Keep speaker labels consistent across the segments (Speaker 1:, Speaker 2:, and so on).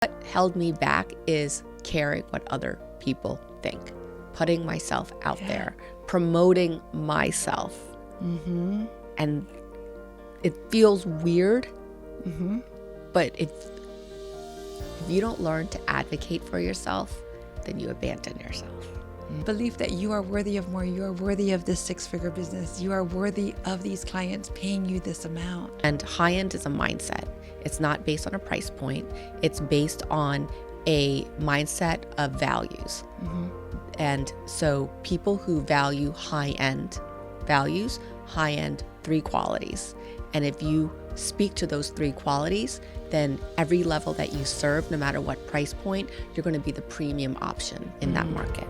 Speaker 1: What held me back is caring what other people think, putting myself out there, promoting myself. And it feels weird, but if you don't learn to advocate for yourself, then you abandon yourself.
Speaker 2: Belief that you are worthy of more, you are worthy of this six-figure business, you are worthy of these clients paying you this amount.
Speaker 1: And high end is a mindset. It's not based on a price point. It's based on a mindset of values. And so people who value high end values, high end 3 qualities. And if you speak to those 3 qualities, then every level that you serve, no matter what price point, you're going to be the premium option in that market.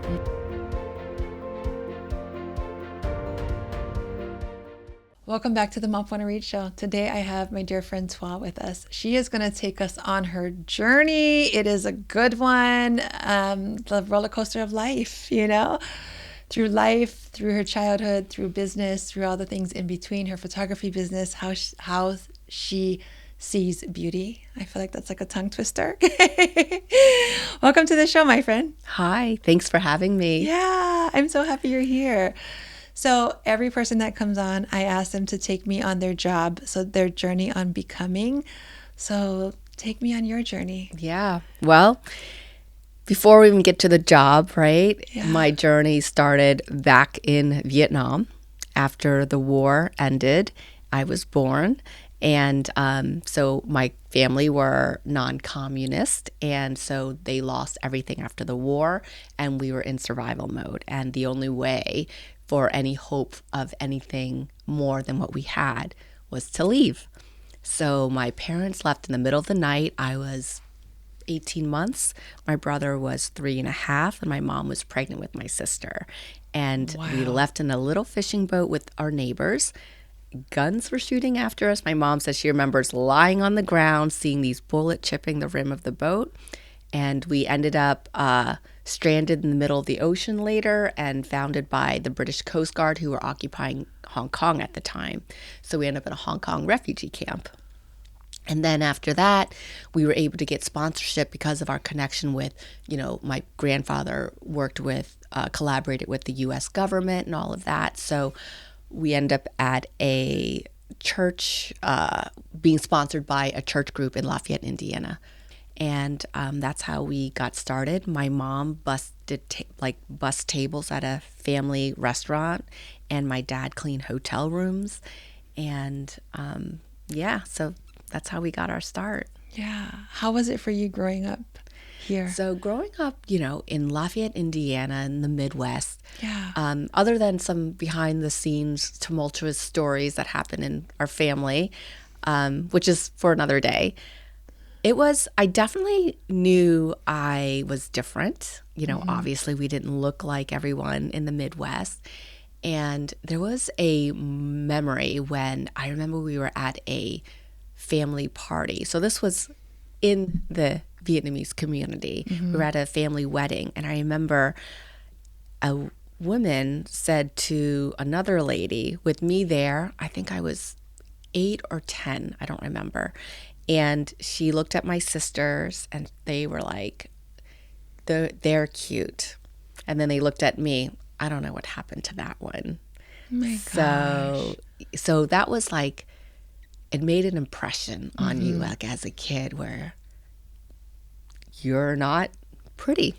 Speaker 2: Welcome back to the Mapuana Reed Show. Today I have my dear friend Twah with us. She is going to take us on her journey. It is a good one. The roller coaster of life, through life, through her childhood, through business, through all the things in between, her photography business, how she sees beauty. I feel like that's like a tongue twister. Welcome to the show, my friend.
Speaker 1: Hi, thanks for having me.
Speaker 2: Yeah, I'm so happy you're here. So every person that comes on, I ask them to take me on their job, so their journey on becoming. So take me on your journey.
Speaker 1: Yeah. Well, before we even get to the job, right? Yeah. My journey started back in Vietnam. After the war ended, I was born. And so my family were non-communist, and so they lost everything after the war, and we were in survival mode. And the only way for any hope of anything more than what we had was to leave. So my parents left in the middle of the night. I was 18 months. My brother was 3.5, and my mom was pregnant with my sister. And we left in a little fishing boat with our neighbors. Guns were shooting after us. My mom says she remembers lying on the ground, seeing these bullets chipping the rim of the boat. And we ended up stranded in the middle of the ocean later and founded by the British Coast Guard, who were occupying Hong Kong at the time. So we ended up in a Hong Kong refugee camp. And then after that, we were able to get sponsorship because of our connection with, my grandfather collaborated with the U.S. government and all of that. So we end up at a church, being sponsored by a church group in Lafayette, Indiana. And that's how we got started. My mom bussed tables at a family restaurant, and my dad cleaned hotel rooms. And so that's how we got our start.
Speaker 2: Yeah. How was it for you growing up here?
Speaker 1: So growing up, in Lafayette, Indiana, in the Midwest, other than some behind the scenes tumultuous stories that happen in our family, which is for another day, I definitely knew I was different. Obviously we didn't look like everyone in the Midwest. And there was a memory when I remember we were at a family party. So this was in the Vietnamese community. We were at a family wedding, and I remember a woman said to another lady with me there, I think I was 8 or 10, I don't remember. And she looked at my sisters, and they were like, they're cute. And then they looked at me. I don't know what happened to that one.
Speaker 2: Oh my gosh.
Speaker 1: So that was like, it made an impression on you, like as a kid, where you're not pretty.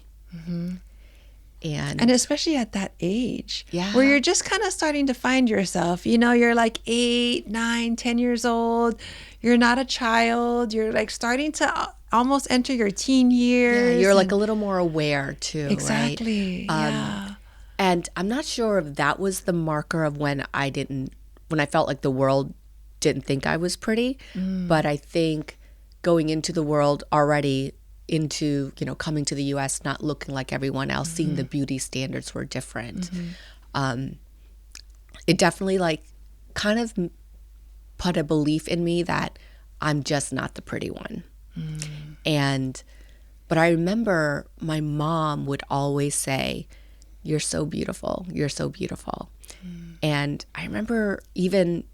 Speaker 2: And especially at that age, where you're just kind of starting to find yourself. You're like 8, 9, 10 years old. You're not a child. You're like starting to almost enter your teen years.
Speaker 1: Yeah, you're like a little more aware too,
Speaker 2: exactly,
Speaker 1: right? And I'm not sure if that was the marker of when I felt like the world didn't think I was pretty. But I think going into the world already, into coming to the U.S., not looking like everyone else, seeing the beauty standards were different. It definitely kind of put a belief in me that I'm just not the pretty one. But I remember my mom would always say, "You're so beautiful. You're so beautiful." And I remember even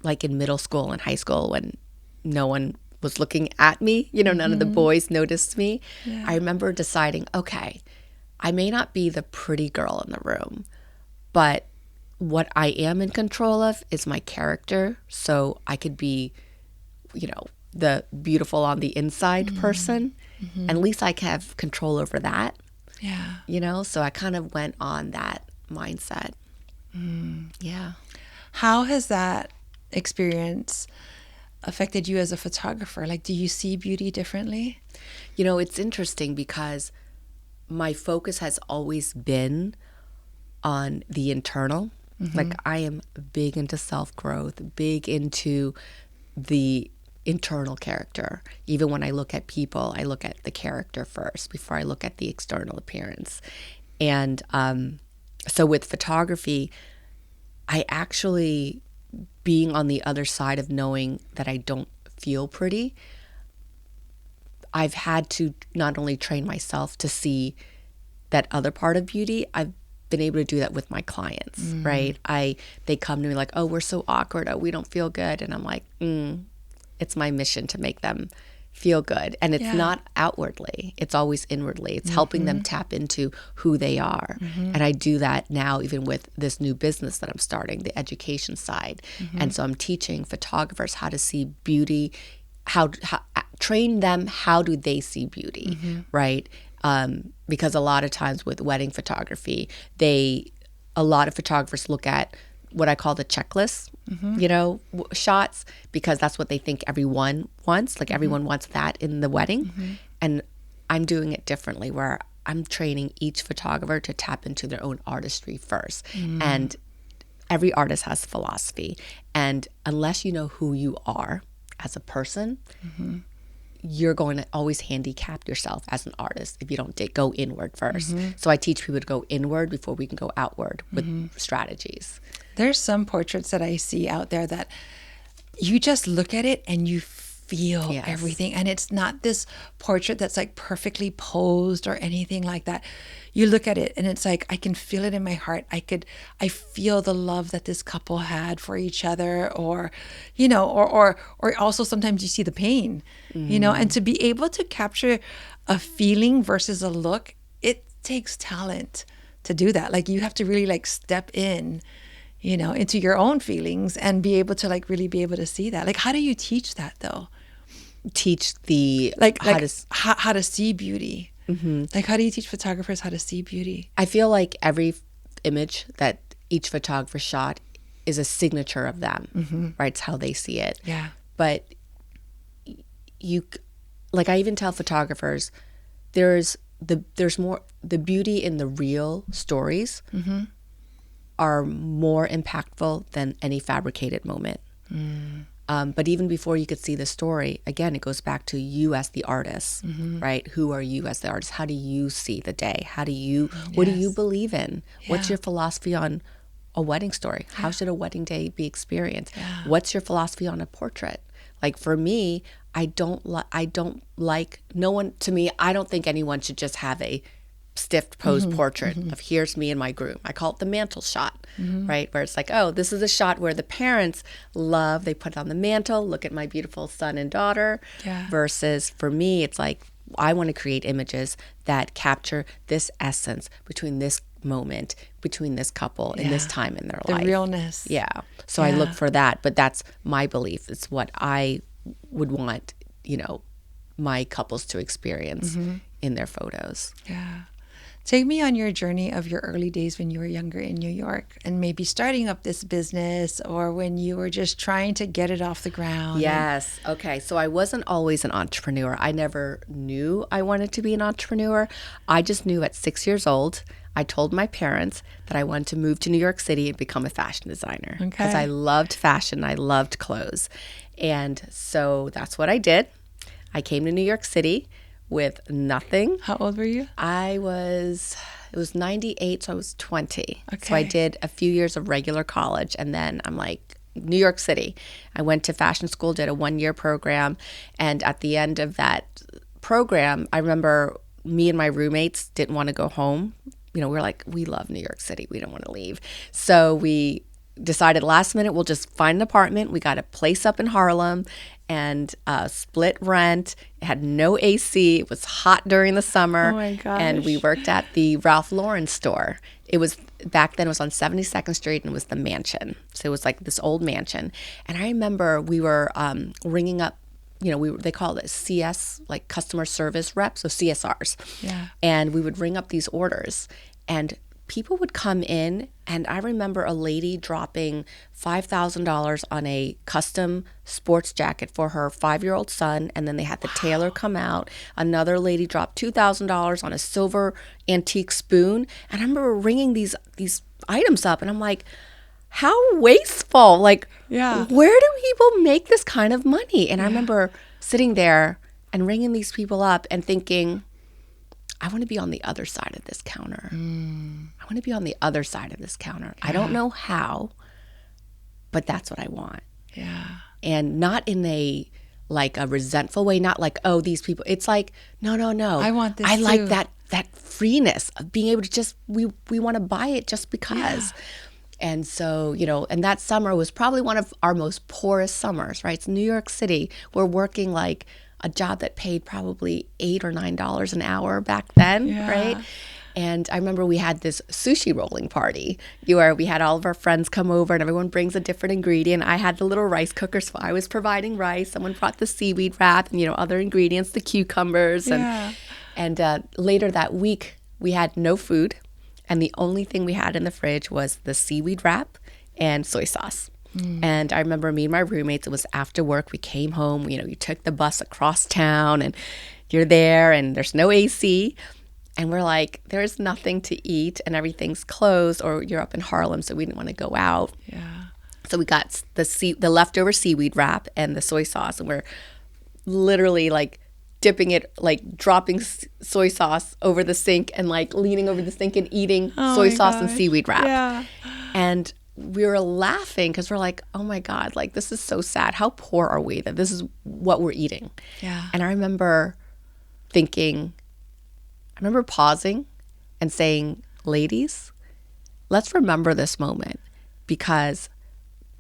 Speaker 1: like in middle school and high school when no one was looking at me. None of the boys noticed me.
Speaker 2: Yeah.
Speaker 1: I remember deciding, okay, I may not be the pretty girl in the room, but what I am in control of is my character. So I could be, the beautiful on the inside person. And at least I can have control over that.
Speaker 2: Yeah.
Speaker 1: So I kind of went on that mindset. Yeah.
Speaker 2: How has that experience affected you as a photographer? Like, do you see beauty differently?
Speaker 1: It's interesting because my focus has always been on the internal. Like, I am big into self-growth, big into the internal character. Even when I look at people, I look at the character first before I look at the external appearance. And so with photography, I actually, being on the other side of knowing that I don't feel pretty, I've had to not only train myself to see that other part of beauty, I've been able to do that with my clients, right? They come to me like, oh, we're so awkward. Oh, we don't feel good. And I'm like, it's my mission to make them feel good. And it's not outwardly. It's always inwardly. It's helping them tap into who they are. And I do that now even with this new business that I'm starting, the education side. And so I'm teaching photographers how to see beauty, how train them, how do they see beauty, right? Because a lot of times with wedding photography, a lot of photographers look at what I call the checklist, shots, because that's what they think everyone wants. Like everyone wants that in the wedding. And I'm doing it differently, where I'm training each photographer to tap into their own artistry first. And every artist has philosophy. And unless you know who you are as a person, you're going to always handicap yourself as an artist if you don't go inward first. So I teach people to go inward before we can go outward with strategies.
Speaker 2: There's some portraits that I see out there that you just look at it and you feel everything. And it's not this portrait that's like perfectly posed or anything like that. You look at it and it's like, I can feel it in my heart. I feel the love that this couple had for each other, or also sometimes you see the pain, and to be able to capture a feeling versus a look, it takes talent to do that. Like, you have to really like step in, into your own feelings and be able to like really be able to see that. Like, how do you teach that though?
Speaker 1: Teach the
Speaker 2: how to see beauty. Like, how do you teach photographers how to see beauty?
Speaker 1: I feel like every image that each photographer shot is a signature of them, right? It's how they see it.
Speaker 2: Yeah.
Speaker 1: But I even tell photographers, there's more, the beauty in the real stories are more impactful than any fabricated moment. But even before you could see the story, again, it goes back to you as the artist, right? Who are you as the artist? How do you see the day? What do you believe in? What's your philosophy on a wedding story? How should a wedding day be experienced? What's your philosophy on a portrait? Like, for me, I don't think anyone should just have a stiff pose portrait of here's me and my groom. I call it the mantle shot, right? Where it's like, oh, this is a shot where the parents love, they put it on the mantle, look at my beautiful son and daughter, versus for me, it's like, I want to create images that capture this essence between this moment, between this couple in this time in their life.
Speaker 2: The realness.
Speaker 1: Yeah. So I look for that, but that's my belief. It's what I would want, my couples to experience in their photos.
Speaker 2: Yeah. Take me on your journey of your early days when you were younger in New York, and maybe starting up this business, or when you were just trying to get it off the ground.
Speaker 1: Yes. Okay. So I wasn't always an entrepreneur. I never knew I wanted to be an entrepreneur. I just knew at 6 years old, I told my parents that I wanted to move to New York City and become a fashion designer, because I loved fashion. I loved clothes. And so that's what I did. I came to New York City with nothing.
Speaker 2: How old were you?
Speaker 1: It was 98, so I was 20.
Speaker 2: Okay.
Speaker 1: So I did a few years of regular college, and then I'm like, New York City. I went to fashion school, did a 1-year program, and at the end of that program, I remember me and my roommates didn't want to go home. We were like, we love New York City. We don't want to leave. So we decided last minute we'll just find an apartment. We got a place up in Harlem and split rent. It had no AC. It was hot during the summer.
Speaker 2: Oh my gosh.
Speaker 1: And we worked at the Ralph Lauren store. It was back then, it was on 72nd Street, and it was the mansion. So it was like this old mansion. And I remember we were ringing up, they call it CS, like customer service reps, so CSRs.
Speaker 2: Yeah.
Speaker 1: And we would ring up these orders, and people would come in, and I remember a lady dropping $5,000 on a custom sports jacket for her 5-year-old son, and then they had the tailor come out. Another lady dropped $2,000 on a silver antique spoon, and I remember ringing these items up, and I'm like, how wasteful. Like,
Speaker 2: Yeah.
Speaker 1: where do people make this kind of money? And I remember sitting there and ringing these people up and thinking, I want to be on the other side of this counter. I want to be on the other side of this counter. I don't know how, but that's what I want.
Speaker 2: Yeah.
Speaker 1: And not in a resentful way, not like, oh, these people. It's like, no.
Speaker 2: I want this
Speaker 1: I like
Speaker 2: too.
Speaker 1: that freeness of being able to just, we want to buy it just because. And so, and that summer was probably one of our most poorest summers, right? It's New York City. We're working like a job that paid probably $8 or $9 an hour back then, right? And I remember we had this sushi rolling party where we had all of our friends come over and everyone brings a different ingredient. I had the little rice cooker, so I was providing rice. Someone brought the seaweed wrap and, other ingredients, the cucumbers. And later that week, we had no food. And the only thing we had in the fridge was the seaweed wrap and soy sauce. And I remember me and my roommates, it was after work, we came home, you took the bus across town and you're there and there's no AC. And we're like, there's nothing to eat and everything's closed, or you're up in Harlem, so we didn't want to go out.
Speaker 2: Yeah.
Speaker 1: So we got the leftover seaweed wrap and the soy sauce, and we're literally like dipping it, like dropping soy sauce over the sink and like leaning over the sink and eating soy sauce and seaweed wrap.
Speaker 2: Yeah.
Speaker 1: And we were laughing because we're like, oh my God, like this is so sad. How poor are we that this is what we're eating?
Speaker 2: Yeah.
Speaker 1: And I remember pausing and saying, ladies, let's remember this moment, because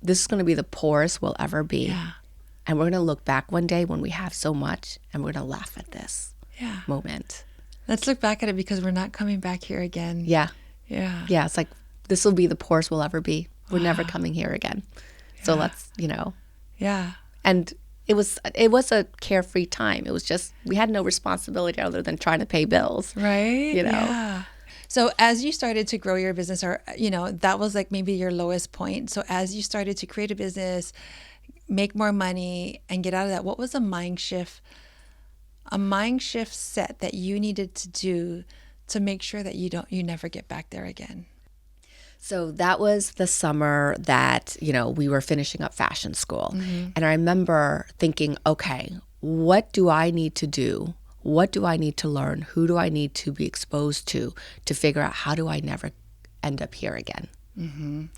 Speaker 1: this is going to be the poorest we'll ever be.
Speaker 2: Yeah.
Speaker 1: And we're going to look back one day when we have so much and we're going to laugh at this moment.
Speaker 2: Let's look back at it, because we're not coming back here again.
Speaker 1: Yeah.
Speaker 2: Yeah.
Speaker 1: Yeah. It's like, this will be the poorest we'll ever be. We're never coming here again. So let's,
Speaker 2: Yeah.
Speaker 1: And it was a carefree time. It was just, we had no responsibility other than trying to pay bills.
Speaker 2: Right.
Speaker 1: You know?
Speaker 2: Yeah. So as you started to grow your business, or, that was like maybe your lowest point. So as you started to create a business, make more money and get out of that, what was a mind shift set that you needed to do to make sure that you never get back there again?
Speaker 1: So that was the summer that, we were finishing up fashion school. And I remember thinking, okay, what do I need to do? What do I need to learn? Who do I need to be exposed to figure out how do I never end up here again?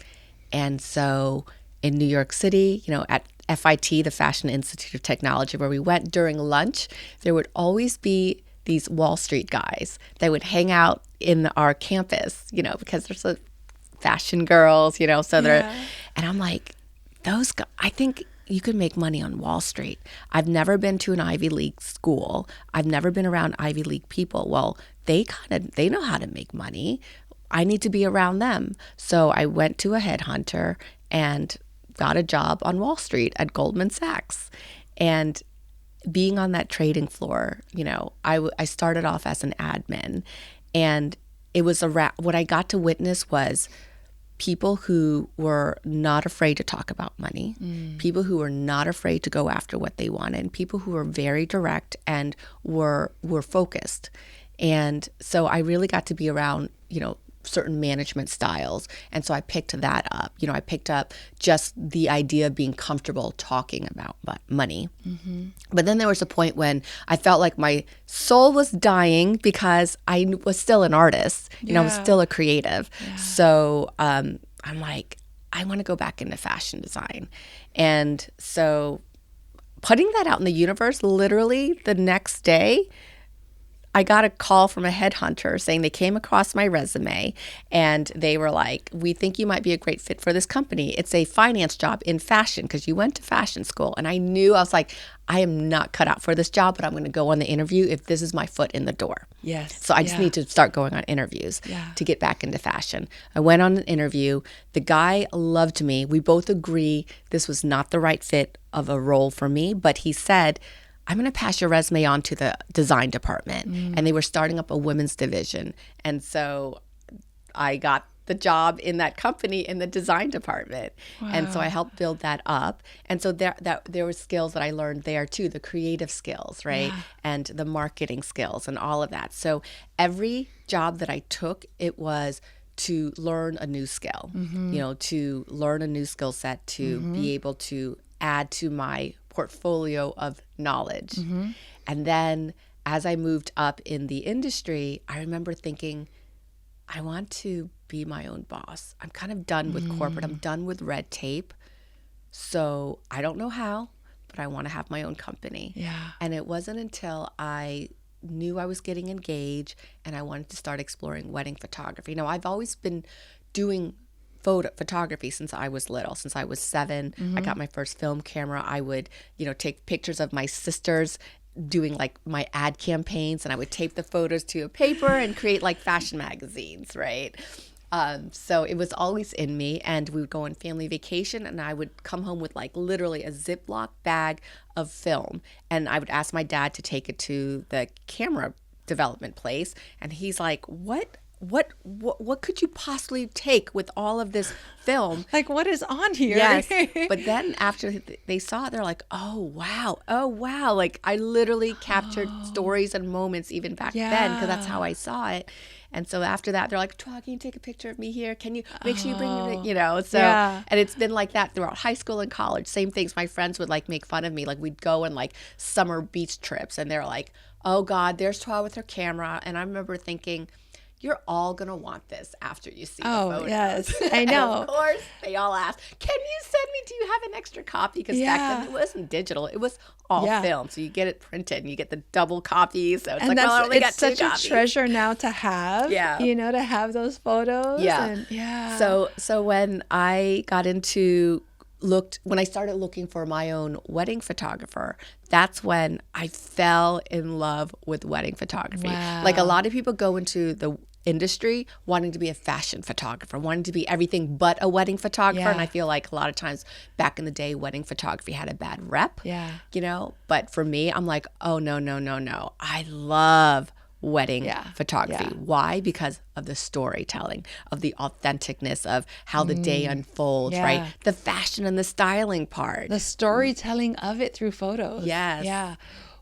Speaker 1: And so in New York City, at FIT, the Fashion Institute of Technology, where we went during lunch, there would always be these Wall Street guys that would hang out in our campus, because there's a fashion girls, so they're, and I'm like, those guys, I think you could make money on Wall Street. I've never been to an Ivy League school. I've never been around Ivy League people. Well, they know how to make money. I need to be around them. So I went to a headhunter and got a job on Wall Street at Goldman Sachs. And being on that trading floor, I started off as an admin, and it was what I got to witness was people who were not afraid to talk about money, people who were not afraid to go after what they wanted, people who were very direct and were focused. And so I really got to be around, certain management styles. And so I picked that up. I picked up just the idea of being comfortable talking about money. But then there was a point when I felt like my soul was dying because I was still an artist. I was still a creative. So I'm like, I want to go back into fashion design. And so putting that out in the universe, literally the next day, I got a call from a headhunter saying they came across my resume and they were like, we think you might be a great fit for this company. It's a finance job in fashion because you went to fashion school. And I knew, I was like, I am not cut out for this job, but I'm going to go on the interview if this is my foot in the door.
Speaker 2: Yes.
Speaker 1: So I just need to start going on interviews to get back into fashion. I went on an interview. The guy loved me. We both agree this was not the right fit of a role for me, but he said, I'm going to pass your resume on to the design department. And they were starting up a women's division. And so I got the job in that company in the design department. Wow. And so I helped build that up. And so there were skills that I learned there too, the creative skills, right? Yeah. And the marketing skills and all of that. So every job that I took, it was to learn a new skill, to learn a new skill set, to be able to add to my portfolio of knowledge. And then as I moved up in the industry, I remember thinking, I want to be my own boss. I'm kind of done with corporate. I'm done with red tape. So I don't know how, but I want to have my own company. Yeah. And it wasn't until I knew I was getting engaged and I wanted to start exploring wedding photography. Now, I've always been doing photography since I was little. Since I was 7, I got my first film camera. I would, take pictures of my sisters doing like my ad campaigns, and I would tape the photos to a paper and create like fashion magazines, right? So it was always in me, and we would go on family vacation and I would come home with like literally a Ziploc bag of film, and I would ask my dad to take it to the camera development place, and he's like, what could you possibly take with all of this film?
Speaker 2: Like, what is on here?
Speaker 1: Yes. But then after they saw it, they're like, oh, wow. Like, I literally captured stories and moments even back then, because that's how I saw it. And so after that, they're like, Twah, can you take a picture of me here? Can you make sure you bring me, so, and it's been like that throughout high school and college. Same things. My friends would like make fun of me. Like, we'd go on like summer beach trips, and they're like, oh God, there's Twah with her camera. And I remember thinking, you're all going to want this after you see the photos. Oh,
Speaker 2: yes. I know.
Speaker 1: Of course, they all ask, can you send me, do you have an extra copy? Because back then it wasn't digital. It was all film. So you get it printed and you get the double copies. So it's like, well, I only got 2 copies. It's such a
Speaker 2: treasure now to have, to have those photos.
Speaker 1: Yeah. So when I got when I started looking for my own wedding photographer, that's when I fell in love with wedding photography. Wow. Like, a lot of people go into the industry wanting to be a fashion photographer, wanting to be everything but a wedding photographer. And I feel like a lot of times back in the day, wedding photography had a bad rep, but for me, I'm like, oh, no. I love wedding photography. Why? Because of the storytelling, of the authenticness of how the day unfolds, right? The fashion and the styling part.
Speaker 2: The storytelling of it through photos.
Speaker 1: Yes.
Speaker 2: Yeah.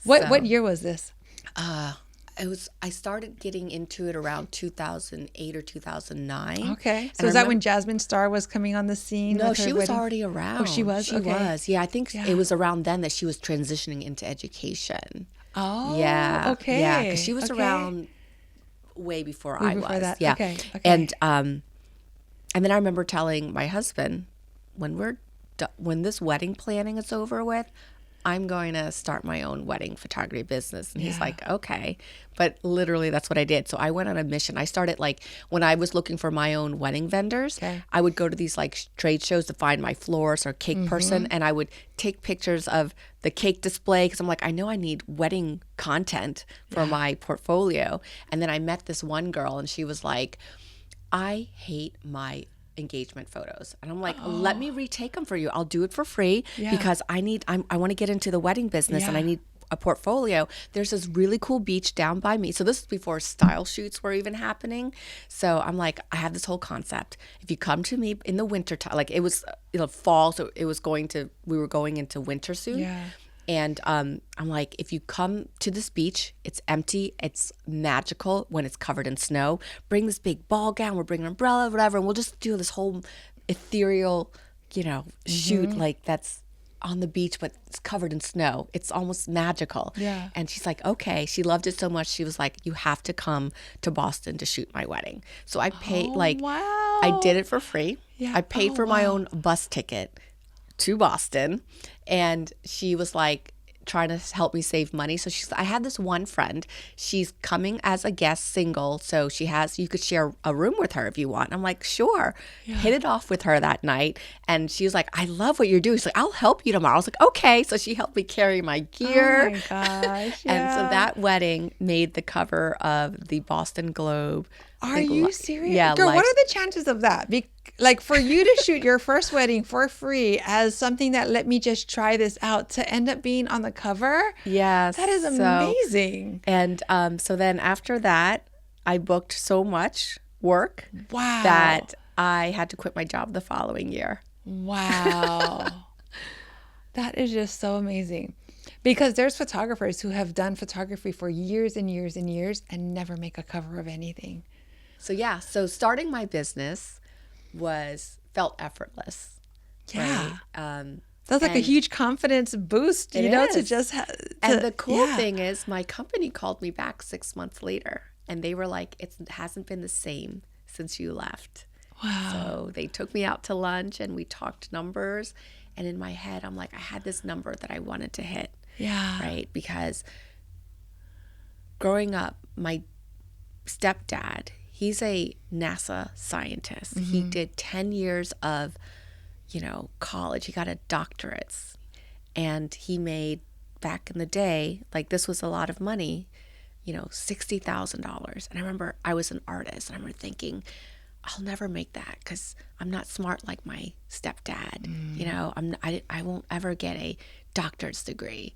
Speaker 2: What year was this?
Speaker 1: I started getting into it around 2008 or 2009.
Speaker 2: Okay. So is that when Jasmine Star was coming on the scene?
Speaker 1: No, she was already around.
Speaker 2: Oh, she was?
Speaker 1: She was. Yeah, I think it was around then that she was transitioning into education.
Speaker 2: Oh,
Speaker 1: yeah.
Speaker 2: Okay.
Speaker 1: Yeah, because she was around way before I was.
Speaker 2: That.
Speaker 1: Yeah.
Speaker 2: Okay.
Speaker 1: And then I remember telling my husband, when this wedding planning is over with, I'm going to start my own wedding photography business. And he's like, okay. But literally, that's what I did. So I went on a mission. I started when I was looking for my own wedding vendors, I would go to these trade shows to find my florist or cake person. And I would take pictures of the cake display, because I'm like, I know I need wedding content for my portfolio. And then I met this one girl, and she was like, I hate my engagement photos. And I'm like, let me retake them for you. I'll do it for free because I want to get into the wedding business and I need a portfolio. There's this really cool beach down by me. So this is before style shoots were even happening. So I'm like, I have this whole concept. If you come to me in the winter time, like it was fall, so we were going into winter soon. Yeah. And I'm like, if you come to this beach, it's empty, it's magical when it's covered in snow. Bring this big ball gown, we'll bring an umbrella, whatever, and we'll just do this whole ethereal, shoot like that's on the beach, but it's covered in snow. It's almost magical. Yeah. And she's like, okay. She loved it so much. She was like, you have to come to Boston to shoot my wedding. So I paid,
Speaker 2: wow.
Speaker 1: I did it for free.
Speaker 2: Yeah.
Speaker 1: I paid for my own bus ticket to Boston. And she was like, trying to help me save money. So I had this one friend. She's coming as a guest single. So you could share a room with her if you want. And I'm like, sure.
Speaker 2: Yeah.
Speaker 1: Hit it off with her that night. And she was like, I love what you're doing. She's like, I'll help you tomorrow. I was like, okay. So she helped me carry my gear.
Speaker 2: Oh my gosh. Yeah.
Speaker 1: And so that wedding made the cover of the Boston Globe.
Speaker 2: Are you serious?
Speaker 1: Yeah.
Speaker 2: Girl, what are the chances of that? Like for you to shoot your first wedding for free as something that let me just try this out to end up being on the cover?
Speaker 1: Yes.
Speaker 2: That is amazing.
Speaker 1: And so then after that, I booked so much work
Speaker 2: Wow.
Speaker 1: that I had to quit my job the following year.
Speaker 2: Wow. That is just so amazing. Because there's photographers who have done photography for years and years and years and never make a cover of anything.
Speaker 1: So starting my business felt effortless.
Speaker 2: Yeah.
Speaker 1: Right?
Speaker 2: That's like a huge confidence boost,
Speaker 1: It
Speaker 2: to
Speaker 1: is.
Speaker 2: just
Speaker 1: And the cool thing is my company called me back 6 months later and they were like, it hasn't been the same since you left.
Speaker 2: Wow.
Speaker 1: So they took me out to lunch and we talked numbers. And in my head, I'm like, I had this number that I wanted to hit.
Speaker 2: Yeah.
Speaker 1: Right? Because growing up, my stepdad, he's a NASA scientist. Mm-hmm. He did 10 years of, college. He got a doctorate. And he made, back in the day, like this was a lot of money, $60,000. And I remember I was an artist. And I remember thinking, I'll never make that because I'm not smart like my stepdad. I won't ever get a doctor's degree.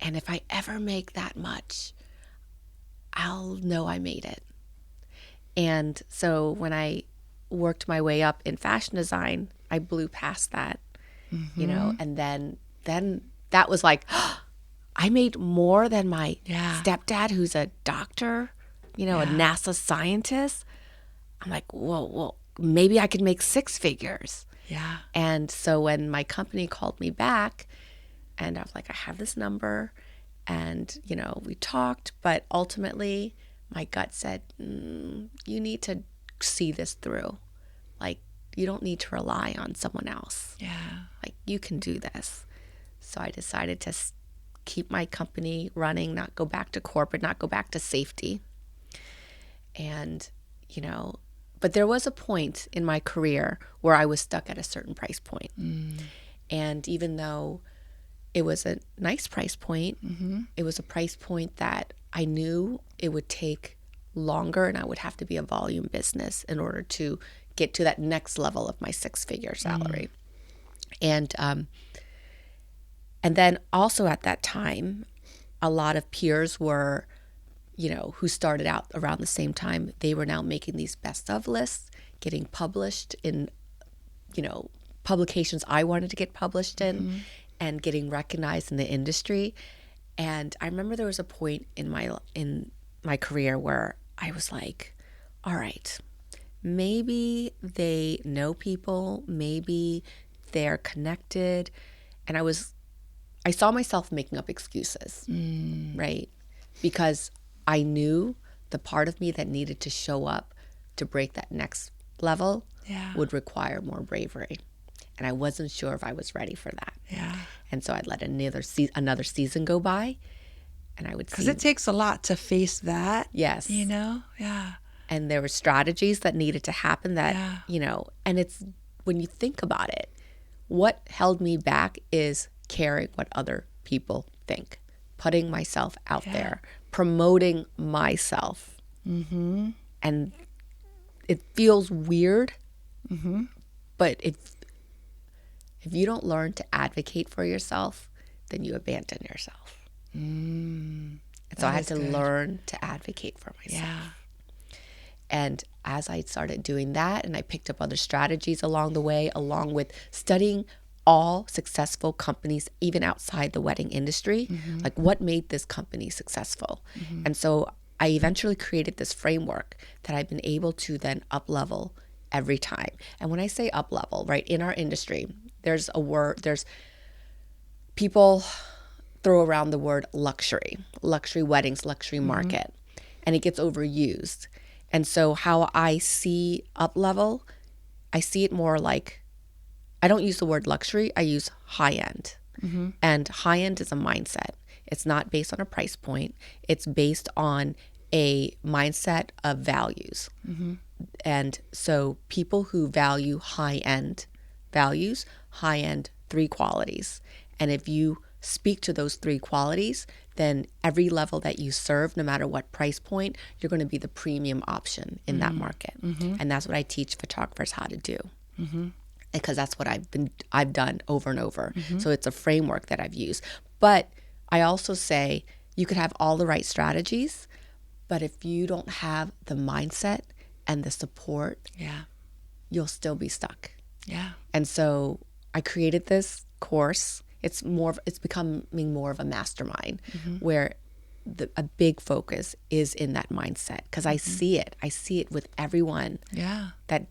Speaker 1: And if I ever make that much, I'll know I made it. And so when I worked my way up in fashion design, I blew past that, and then that was like, I made more than my stepdad, who's a doctor, a NASA scientist. I'm like, whoa, maybe I could make 6 figures.
Speaker 2: Yeah.
Speaker 1: And so when my company called me back and I was like, I have this number and, we talked, but ultimately my gut said, you need to see this through. Like, you don't need to rely on someone else.
Speaker 2: Yeah.
Speaker 1: Like, you can do this. So I decided to keep my company running, not go back to corporate, not go back to safety. And, but there was a point in my career where I was stuck at a certain price point. And even though it was a nice price point, it was a price point that I knew it would take longer and I would have to be a volume business in order to get to that next level of my 6-figure salary. And then also at that time, a lot of peers were, who started out around the same time, they were now making these best of lists, getting published in, publications I wanted to get published in, and getting recognized in the industry. And I remember there was a point in my career where I was like, all right, maybe they know people, maybe they're connected. And I saw myself making up excuses, right? Because I knew the part of me that needed to show up to break that next level would require more bravery. And I wasn't sure if I was ready for that.
Speaker 2: Yeah.
Speaker 1: And so I'd let another season go by and I would see.
Speaker 2: Because it takes a lot to face that.
Speaker 1: Yes.
Speaker 2: Yeah.
Speaker 1: And there were strategies that needed to happen that, and it's, when you think about it, what held me back is caring what other people think, putting myself out there, promoting myself. And it feels weird, but if you don't learn to advocate for yourself, then you abandon yourself. And so I had to learn to advocate for myself.
Speaker 2: Yeah.
Speaker 1: And as I started doing that, and I picked up other strategies along the way, along with studying all successful companies, even outside the wedding industry, like what made this company successful. And so I eventually created this framework that I've been able to then up-level every time. And when I say up-level, right, in our industry, there's people throw around the word luxury weddings, luxury market, and it gets overused. And so how I see up-level, I see it more like, I don't use the word luxury, I use high-end. And high-end is a mindset. It's not based on a price point. It's based on a mindset of values. And so people who value high-end values, high-end 3 qualities. And if you speak to those 3 qualities, then every level that you serve, no matter what price point, you're going to be the premium option in that market. And that's what I teach photographers how to do. Because that's what I've done over and over. So it's a framework that I've used. But I also say you could have all the right strategies, but if you don't have the mindset and the support, you'll still be stuck. And so I created this course. It's becoming more of a mastermind where a big focus is in that mindset, because I see it with everyone. That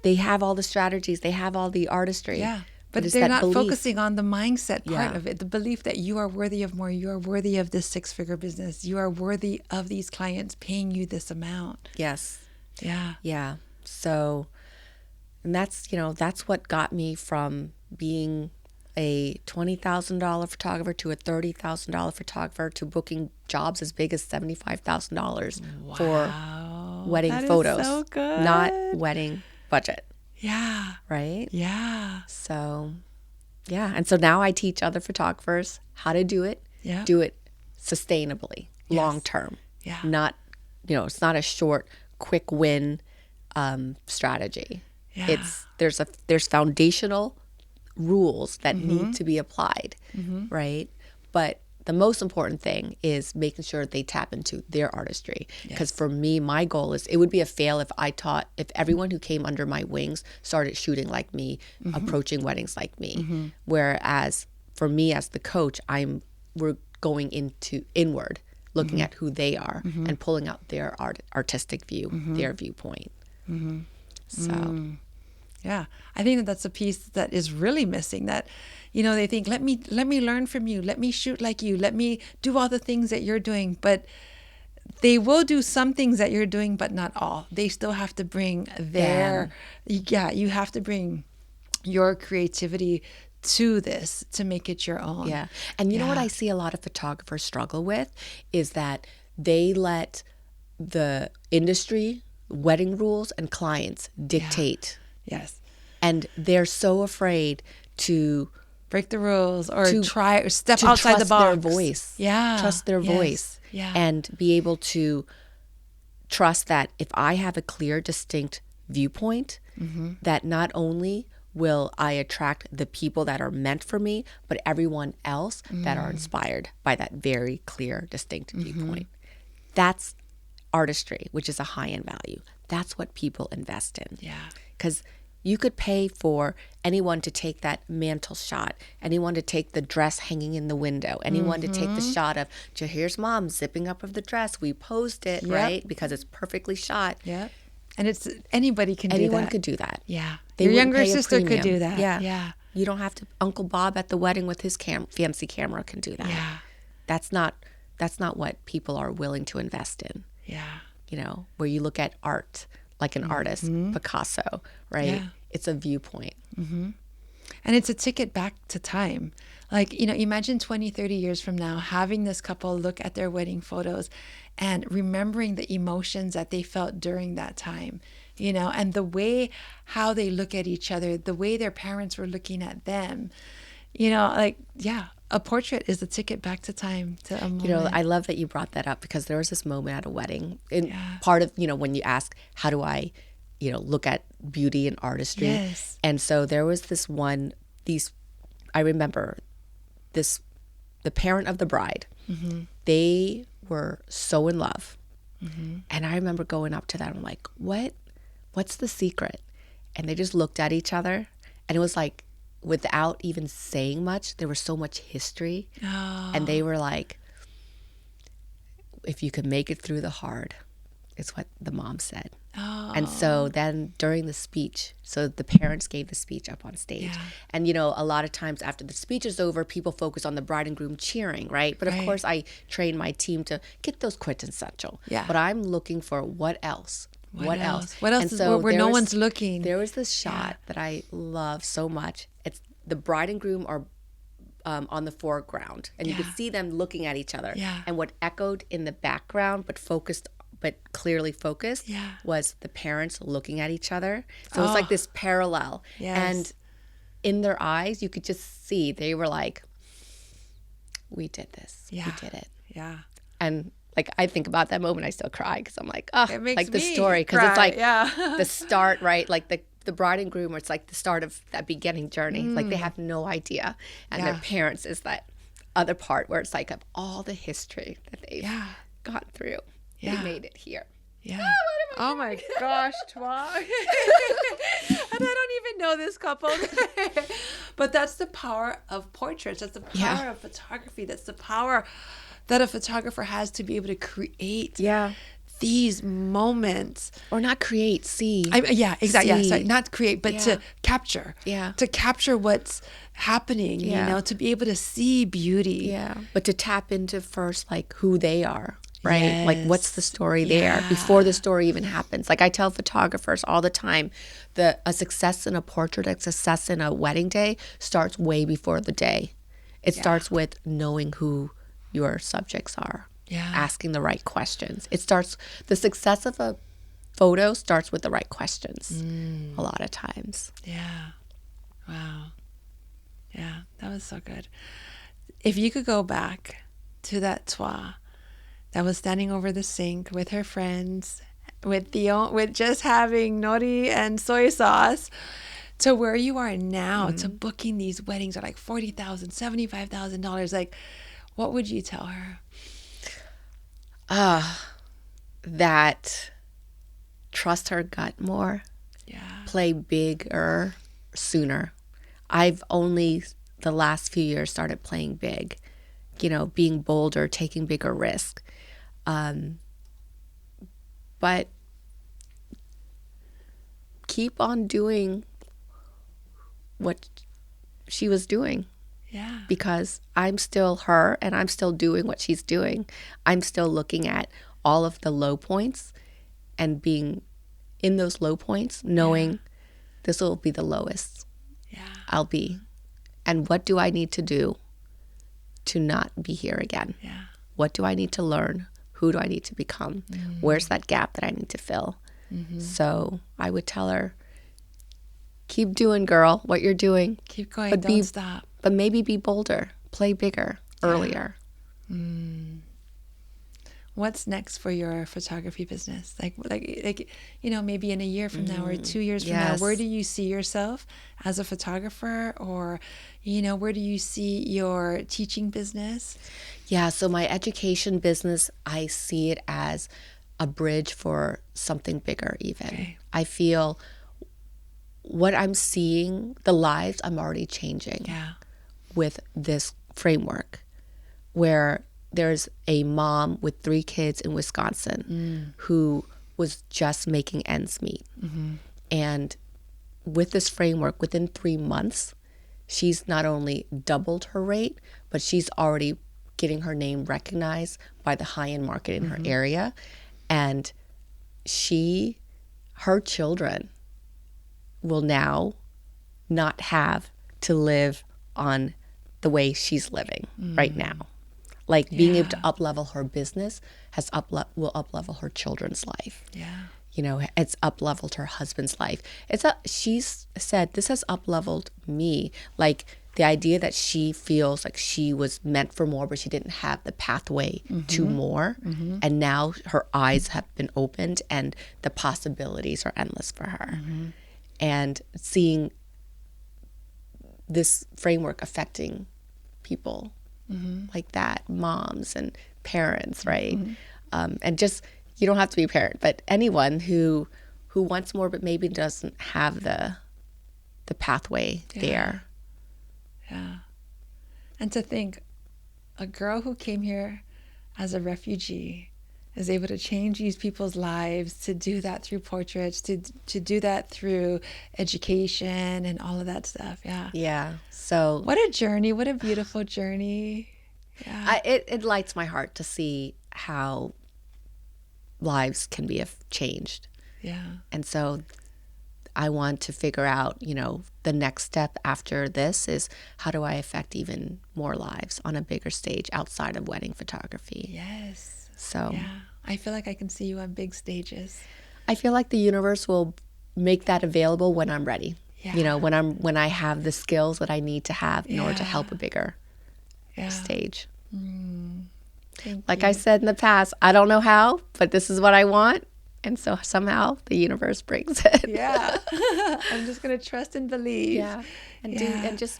Speaker 1: they have all the strategies, they have all the artistry.
Speaker 2: But they're not focusing on the mindset part of it, the belief that you are worthy of more, you are worthy of this 6-figure business, you are worthy of these clients paying you this amount.
Speaker 1: So, and that's what got me from being a $20,000 photographer to a $30,000 photographer to booking jobs as big as $75,000 for wedding photos.
Speaker 2: Is so good.
Speaker 1: Not wedding budget. Right? So, and so now I teach other photographers how to do it. Do it sustainably, long term. Not, it's not a short, quick win strategy. There's foundational rules that need to be applied, right? But the most important thing is making sure they tap into their artistry. Because for me, my goal is, it would be a fail if if everyone who came under my wings started shooting like me, approaching weddings like me. Whereas for me as the coach, we're going inward, looking at who they are and pulling out their artistic view, their viewpoint. So.
Speaker 2: I think that's a piece that is really missing, that, they think, let me learn from you, let me shoot like you, let me do all the things that you're doing. But they will do some things that you're doing, but not all. They still have to bring you have to bring your creativity to this to make it your own.
Speaker 1: And you know what I see a lot of photographers struggle with is that they let the industry, wedding rules, and clients dictate. And they're so afraid to
Speaker 2: break the rules or try or step outside the box.
Speaker 1: Trust their voice. Trust their voice. And be able to trust that if I have a clear, distinct viewpoint, that not only will I attract the people that are meant for me, but everyone else that are inspired by that very clear, distinct viewpoint. That's artistry, which is a high-end value. That's what people invest in. Because you could pay for anyone to take that mantle shot, anyone to take the dress hanging in the window, anyone to take the shot of, here's mom zipping up of the dress. We posed it, right? Because it's perfectly shot.
Speaker 2: And it's anybody can do that.
Speaker 1: Anyone could do that.
Speaker 2: Your younger sister could do that.
Speaker 1: You don't have to. Uncle Bob at the wedding with his fancy camera can do that. That's not what people are willing to invest in. Where you look at art like an artist, Picasso, right? It's a viewpoint.
Speaker 2: And it's a ticket back to time. Like, imagine 20, 30 years from now, having this couple look at their wedding photos and remembering the emotions that they felt during that time, and the way how they look at each other, the way their parents were looking at them, a portrait is a ticket back to time, to a moment.
Speaker 1: I love that you brought that up, because there was this moment at a wedding. And part of, when you ask, how do I, look at beauty and artistry? And so there was I remember the parent of the bride, they were so in love. And I remember going up to them, I'm like, what's the secret? And they just looked at each other, and it was like, without even saying much, there was so much history. And they were like, if you could make it through the hard, it's what the mom said. And so then during the speech, so the parents gave the speech up on stage. And, a lot of times after the speech is over, people focus on the bride and groom cheering, right? But of course, I train my team to get those quintessential. But I'm looking for what else? What else?
Speaker 2: What else
Speaker 1: and
Speaker 2: is
Speaker 1: so
Speaker 2: where no one's looking?
Speaker 1: There was this shot that I love so much. It's the bride and groom are on the foreground, and you could see them looking at each other.
Speaker 2: Yeah.
Speaker 1: And what echoed in the background, but clearly focused, was the parents looking at each other. So it was like this parallel.
Speaker 2: Yes.
Speaker 1: And in their eyes, you could just see they were like, we did this.
Speaker 2: Yeah.
Speaker 1: We did it.
Speaker 2: Yeah.
Speaker 1: And like, I think about that moment, I still cry because I'm like, oh,
Speaker 2: It makes
Speaker 1: like the
Speaker 2: me
Speaker 1: story. Because
Speaker 2: cry.
Speaker 1: it's like
Speaker 2: Yeah.
Speaker 1: the start, right? Like the bride and groom, where it's like the start of that beginning journey. Like they have no idea. And their parents is that other part where it's like of all the history that they've gone through. They made it here.
Speaker 2: Yeah. Oh my gosh, Twah. And I don't even know this couple. But that's the power of portraits. That's the power of photography. That's the power that a photographer has to be able to create these moments.
Speaker 1: Or not create, see.
Speaker 2: Exactly. Yeah,
Speaker 1: See.
Speaker 2: sorry. Not create, but to capture.
Speaker 1: Yeah.
Speaker 2: To capture what's happening, you know, to be able to see beauty.
Speaker 1: Yeah. But to tap into first, like, who they are. Right?
Speaker 2: Yes.
Speaker 1: Like, what's the story there before the story even happens? Like, I tell photographers all the time that a success in a portrait, a success in a wedding day starts way before the day. It starts with knowing who your subjects are, asking the right questions. The success of a photo starts with the right questions a lot of times.
Speaker 2: Yeah. Wow. Yeah, that was so good. If you could go back to that Twah that was standing over the sink with her friends, with just having nori and soy sauce, to where you are now, to booking these weddings at like $40,000, $75,000, like, what would you tell her?
Speaker 1: That trust her gut more.
Speaker 2: Yeah.
Speaker 1: Play bigger sooner. I've only the last few years started playing big, being bolder, taking bigger risk. But keep on doing what she was doing.
Speaker 2: Yeah.
Speaker 1: Because I'm still her and I'm still doing what she's doing. I'm still looking at all of the low points and being in those low points, knowing this will be the lowest I'll be. And what do I need to do to not be here again?
Speaker 2: Yeah.
Speaker 1: What do I need to learn? Who do I need to become? Where's that gap that I need to fill? So I would tell her, keep doing, girl, what you're doing.
Speaker 2: Keep going, don't stop.
Speaker 1: But maybe be bolder, play bigger, earlier.
Speaker 2: What's next for your photography business? Like maybe in a year from now or 2 years from now, where do you see yourself as a photographer? Or, where do you see your teaching business?
Speaker 1: Yeah, so my education business, I see it as a bridge for something bigger even.
Speaker 2: Okay.
Speaker 1: I feel what I'm seeing, the lives I'm already changing with this framework, where there's a mom with 3 kids in Wisconsin who was just making ends meet. And with this framework, within 3 months, she's not only doubled her rate, but she's already getting her name recognized by the high-end market in her area. And her children will now not have to live on the way she's living right now. Like being able to up-level her business will up-level her children's life.
Speaker 2: Yeah.
Speaker 1: It's up-leveled her husband's life. She's said, this has up-leveled me. Like the idea that she feels like she was meant for more, but she didn't have the pathway to more. And now her eyes have been opened and the possibilities are endless for her. And seeing this framework affecting people like that, moms and parents, right? And just, you don't have to be a parent, but anyone who wants more but maybe doesn't have the pathway there.
Speaker 2: Yeah. And to think, a girl who came here as a refugee is able to change these people's lives, to do that through portraits, to do that through education and all of that stuff. Yeah.
Speaker 1: Yeah. So
Speaker 2: what a journey. What a beautiful journey. Yeah.
Speaker 1: It lights my heart to see how lives can be changed.
Speaker 2: Yeah.
Speaker 1: And so I want to figure out, the next step after this is how do I affect even more lives on a bigger stage outside of wedding photography?
Speaker 2: Yes.
Speaker 1: So
Speaker 2: yeah, I feel like I can see you on big stages.
Speaker 1: I feel like the universe will make that available when I'm ready.
Speaker 2: Yeah.
Speaker 1: When I have the skills that I need to have in order to
Speaker 2: Yeah.
Speaker 1: help a bigger
Speaker 2: Yeah.
Speaker 1: stage.
Speaker 2: Thank
Speaker 1: Like
Speaker 2: you.
Speaker 1: I said in the past, I don't know how, but this is what I want. And so somehow the universe brings it.
Speaker 2: Yeah. I'm just going to trust and believe.
Speaker 1: Yeah. And just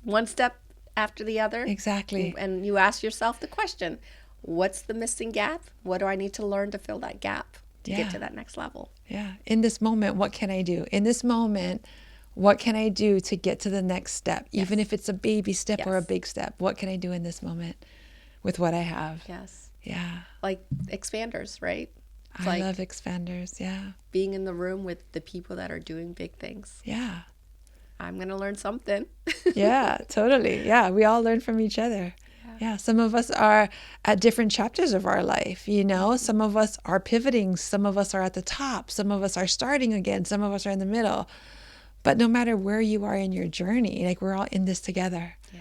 Speaker 1: one step after the other.
Speaker 2: Exactly.
Speaker 1: And you ask yourself the question, what's the missing gap? What do I need to learn to fill that gap to get to that next level?
Speaker 2: Yeah. In this moment, what can I do? In this moment, what can I do to get to the next step? Even if it's a baby step or a big step, what can I do in this moment with what I have?
Speaker 1: Yes.
Speaker 2: Yeah.
Speaker 1: Like expanders, right? It's
Speaker 2: I love expanders. Yeah.
Speaker 1: being in the room with the people that are doing big things.
Speaker 2: Yeah.
Speaker 1: I'm going to learn something.
Speaker 2: Yeah, totally. Yeah. We all learn from each other. Yeah. Some of us are at different chapters of our life. Some of us are pivoting. Some of us are at the top. Some of us are starting again. Some of us are in the middle. But no matter where you are in your journey, like we're all in this together.
Speaker 1: Yeah.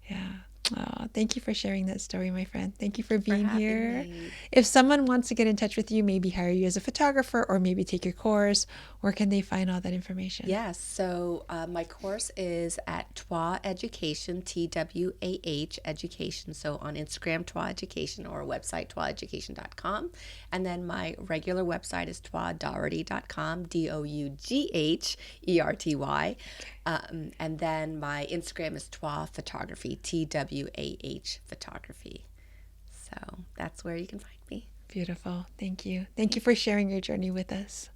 Speaker 2: Yeah. Oh, thank you for sharing that story, my friend. Thank you for being here.
Speaker 1: Me.
Speaker 2: If someone wants to get in touch with you, maybe hire you as a photographer or maybe take your course, where can they find all that information?
Speaker 1: Yes. So my course is at Twah Education, TWAH Education. So on Instagram, Twah Education, or website, twaheducation.com. And then my regular website is twahdougherty.com, DOUGHERTY. And then my Instagram is Twah Photography, TWAH Photography. So that's where you can find me.
Speaker 2: Beautiful. Thank you. Thank you for sharing your journey with us.